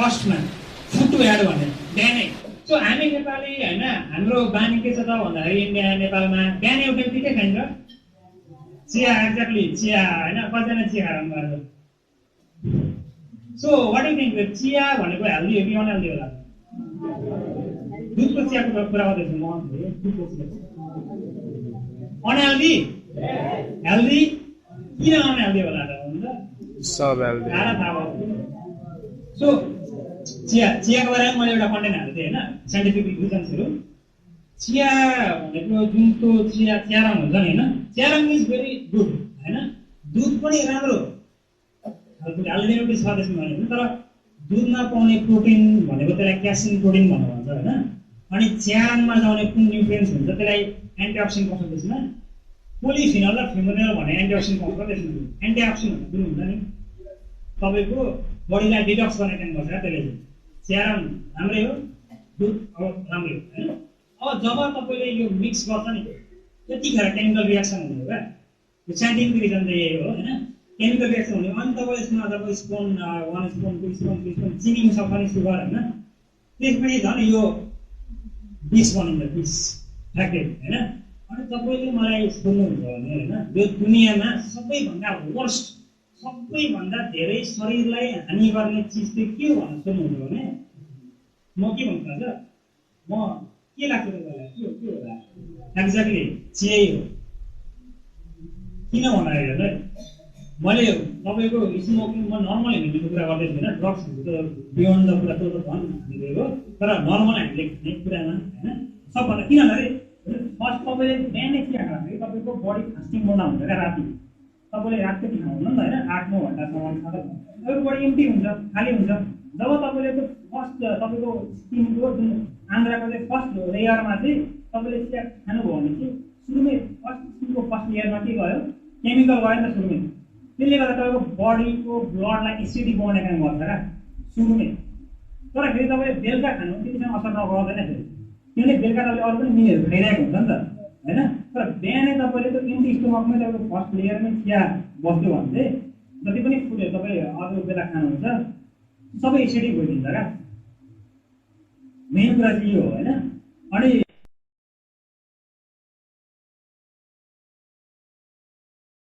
फर्स्टमा food to add भने बिहानै। सो हामी नेपाली होइन, हाम्रो बानी के छ त भन्दाखेरि इन्डिया नेपालमा बिहानै उठेर के खाइन्छ? चिया। एक्ज्याक्टली चिया होइन, कतिजना चिया खाएर आउनुभएको? सो वाट यु थिङ्क, चिया भनेको हेल्दी हो कि अनहेल्दी होला? दुधको चियाको कुरा गर्दैछु म। दुधको चिया अनहेल्दी हेल्दी किन अनहेल्दी होला त भन्छ? सब हेल्दी। सो चियाको बारेमा मैले एउटा कन्टेन्ट हालेको थिएँ होइन, साइन्टिफिक रिजन्सहरू। चिया भनेको जुन त्यो च्यारङ हुन्छ नि होइन, च्यारङ इज भेरी गुड होइन, दुध पनि राम्रो हेल्दी छ त्यसमा भने, तर दुधमा पाउने प्रोटिन भनेको त्यसलाई क्यासिन प्रोटिन भनेर भन्छ होइन। अनि च्यारङमा जाउने कुन न्युट्रियन्ट्स हुन्छ त्यसलाई एन्टिअक्सिडेन्ट पाउँछ त्यसमा। पोलिफिनल र फिनोल भन्ने एन्टिअक्सिडेन्ट पाउँछ त्यसमा। एन्टिअक्सिडेन्ट जुन हुन्छ नि तपाईँको बडीलाई डिटक्स गर्ने काम गर्छ त्यसले। च्यारङ राम्रै हो, दुध अब राम्रै हो होइन। अब जब तपाईँले यो मिक्स गर्छ नि त्यतिखेर केमिकल रिएक्सन हुने हो क्या। यो साइन्टिफिक रिजन चाहिँ यही हो होइन, केमिकल रिएक्सन हुने। अनि तपाईँ यसमा जब स्पुन 1 स्पुन 2 स्पुन 3 स्पुन चिनी सक्छ नि सुगर होइन, त्यसपछि झन् यो विष बनिन्छ, विष फ्याक्टेड होइन। अनि तपाईँले मलाई सुन्नुहुन्छ भने होइन, यो दुनियाँमा सबैभन्दा वर्स्ट, सबैभन्दा धेरै शरीरलाई हानि गर्ने चिज चाहिँ के हो भनेर सोध्नुहुन्छ भने म के भन्छु आज, म के लाग्छ तपाईँलाई के होला? एक्ज्याक्टली चिया हो। किन भन्दाखेरि हेर्नु है, मैले तपाईँको स्मोकिङ म नर्मल हेर्नुको कुरा गर्दै थिएन, ड्रग्सहरू त बियोन्ड द कुरा त भन् हामीको, तर नर्मल हामीले खाने कुरामा होइन सबभन्दा। किन भन्दाखेरि फर्स्ट तपाईँले बिहानै चिया खाँदाखेरि तपाईँको बडी फास्टिङ मोडमा हुन्छ क्या राति। तपाईँले रात कति खानुहुन्न नि त होइन, 8-9 घन्टासम्म खाँदा तपाईँको बडी एम्टी हुन्छ, खाली हुन्छ। जब तपाईँले त्यो फर्स्ट तपाईँको स्किनको जुन आन्द्राको चाहिँ फर्स्ट लेयरमा चाहिँ तपाईँले चिया खानुभयो भने चाहिँ सुरुमै फर्स्ट स्किनको फर्स्ट लेयरमा के गयो? केमिकल गयो नि त सुरुमै। त्यसले गर्दा तपाईँको बडीको ब्लडलाई एसिडिक बनाउने काम गर्छ क्या सुरुमै। तर फेरि तपाईँले बेलुका खानु त्यतिसम्म असर नगर्दैन फेरि, किनभने बेलुका तपाईँले अरू पनि मिनेहरू खाइरहेको हुन्छ नि त होइन। तर बिहानै तपाईँले त्यो एम्टी स्टोमकमै तपाईँको फर्स्ट लेयरमै चिया बस्यो भने चाहिँ जति पनि फुडहरू तपाईँ अरू बेला खानुहुन्छ सबै एसिडिक भइदिन्छ क्या। मेन कुरा चाहिँ यो हो होइन। अनि